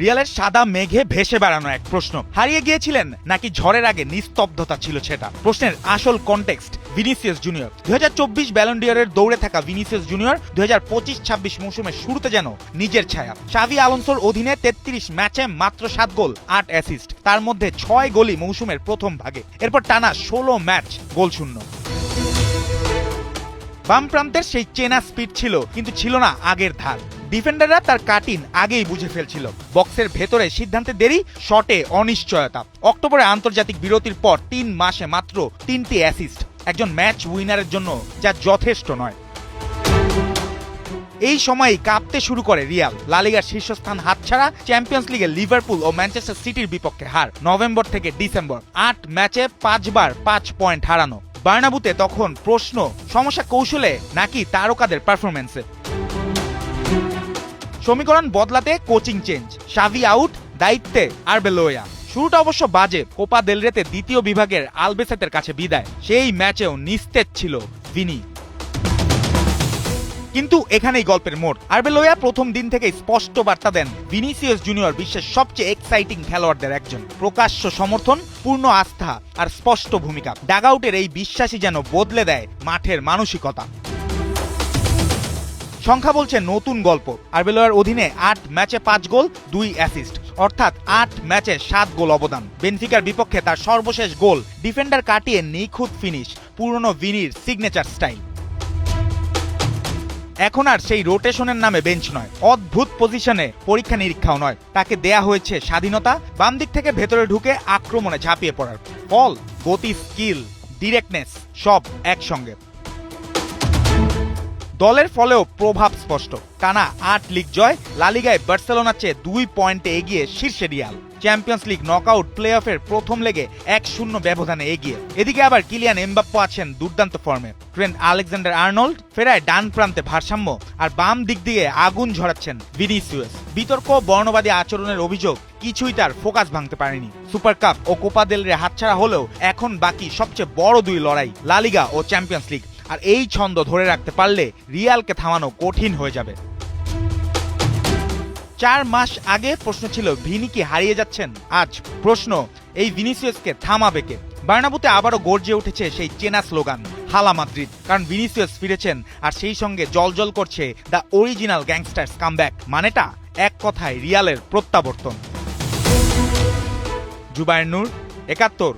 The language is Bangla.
রিয়ালের সাদা মেঘে ভেসে বেড়ানো এক প্রশ্ন। হারিয়ে গিয়েছিলেন নাকি ঝড়ের আগে নিস্তব্ধতা ছিল সেটা? প্রশ্নের আসল কনটেক্সট ভিনিসিয়াস জুনিয়র। 2024 ব্যালন ডি'অরের দৌড়ে থাকা ভিনিসিয়াস জুনিয়র 2025-26 মৌসুমে শুরুতে যেন নিজের ছায়া। শাভি আলোনসোর অধীনে 33 ম্যাচে মাত্র 7 গোল 8 অ্যাসিস্ট, তার মধ্যে 6 গোলই মৌসুমের প্রথম ভাগে। এরপর টানা 16 ম্যাচ গোলশূন্য। বাম প্রান্তের সেই চেনা স্পিড ছিল, কিন্তু ছিল না আগের ধার। ডিফেন্ডাররা তার কাটিং আগেই বুঝে ফেলছিল। বক্সের ভেতরে সিদ্ধান্তে দেরি, শটে অনিশ্চয়তা। অক্টোবরে আন্তর্জাতিক বিরতির পর 3 মাসে মাত্র 3টি অ্যাসিস্ট, একজন ম্যাচ উইনারের জন্য যা যথেষ্ট নয়। এই সময়ই কাঁপতে শুরু করে রিয়াল। লা লিগার শীর্ষস্থান হাতছাড়া, চ্যাম্পিয়ন্স লিগে লিভারপুল ও ম্যানচেস্টার সিটির বিপক্ষে হার। নভেম্বর থেকে ডিসেম্বর 8 ম্যাচে 5 বার 5 পয়েন্ট হারানো। বার্নাবুতে তখন প্রশ্ন, সমস্যা কৌশলে নাকি তারকাদের পারফরম্যান্সে? সমীকরণ বদলাতে কোচিং চেঞ্জ, শাভি আউট, দায়িত্বে আরবেলোয়া। শুরুটা অবশ্য বাজে। কোপা দেল রেতে দ্বিতীয় বিভাগের আলবেসেতের কাছে বিদায়, সেই ম্যাচেও নিস্তেজ ছিল ভিনি। কিন্তু এখানেই গল্পের মোড়। আরবেলোয়া প্রথম দিন থেকে স্পষ্ট বার্তা দেন, ভিনিসিয়াস জুনিয়র বিশ্বের সবচেয়ে এক্সাইটিং খেলোয়াড়দের একজন। প্রকাশ্য সমর্থন, পূর্ণ আস্থা আর স্পষ্ট ভূমিকা। ডাগআউটের এই বিশ্বাসই যেন বদলে দেয় মাঠের মানসিকতা। সংখ্যা বলছে নতুন গল্প। আরবেলোয়ার অধীনে 8 ম্যাচে 5 গোল 2 অ্যাসিস্ট, অর্থাৎ 8 ম্যাচে 7 গোল অবদান। বেনফিকার বিপক্ষে তার সর্বশেষ গোল, ডিফেন্ডার কাটিয়ে নিখুঁত ফিনিশ, পুরনো ভিনির সিগনেচার স্টাইল। এখন আর সেই রোটেশনের নামে বেঞ্চ নয়, অদ্ভুত পজিশনে পরীক্ষা নিরীক্ষাও নয়। তাকে দেয়া হয়েছে স্বাধীনতা, বাম দিক থেকে ভেতরে ঢুকে আক্রমণে ঝাঁপিয়ে পড়ার। ফল, গতি, স্কিল, ডিরেক্টনেস সব একসঙ্গে। দলের ফলেও প্রভাব স্পষ্ট। টানা 8 লিগ জয়, লা লিগায় বার্সেলোনার চেয়ে 2 পয়েন্টে এগিয়ে শীর্ষে Real. Champions League knockout play অফের প্রথম লেগে 1-0 ব্যবধানে এগিয়ে। এদিকে আবার কিলিয়ান এমবাপ্পে আছেন দুর্দান্ত ফর্মে। ট্রেন্ট আলেকজান্ডার-আর্নল্ড ফেরায় ডান প্রান্তে ভারসাম্য, আর বাম দিক দিয়ে আগুন ঝরাচ্ছেন ভিনিসিয়াস। বিতর্ক, বর্ণবাদী আচরণের অভিযোগ কিছুই তার ফোকাস ভাঙতে পারেনি। সুপার কাপ ও কোপা দেল রে হাতছাড়া হলেও এখন বাকি সবচেয়ে বড় 2 লড়াই, লা লিগা ও চ্যাম্পিয়ন্স লিগ। আর এই ছন্দ ধরে রাখতে পারলে রিয়ালকে থামানো কঠিন হয়ে যাবে। 4 মাস আগে প্রশ্ন ছিল ভিনি কি হারিয়ে যাচ্ছেন, আজ প্রশ্ন এই ভিনিসিয়াসকে থামাবে কে? বার্নাবুতে আবারও গর্জে উঠেছে সেই চেনা স্লোগান, হালা মাদ্রিদ। কারণ ভিনিসিয়াস ফিরেছেন, আর সেই সঙ্গে জলজল করছে দ্য অরিজিনাল গ্যাংস্টার্স কামব্যাক। মানেটা এক কথায় রিয়ালের প্রত্যাবর্তন। জুবায়ের নূর, 71।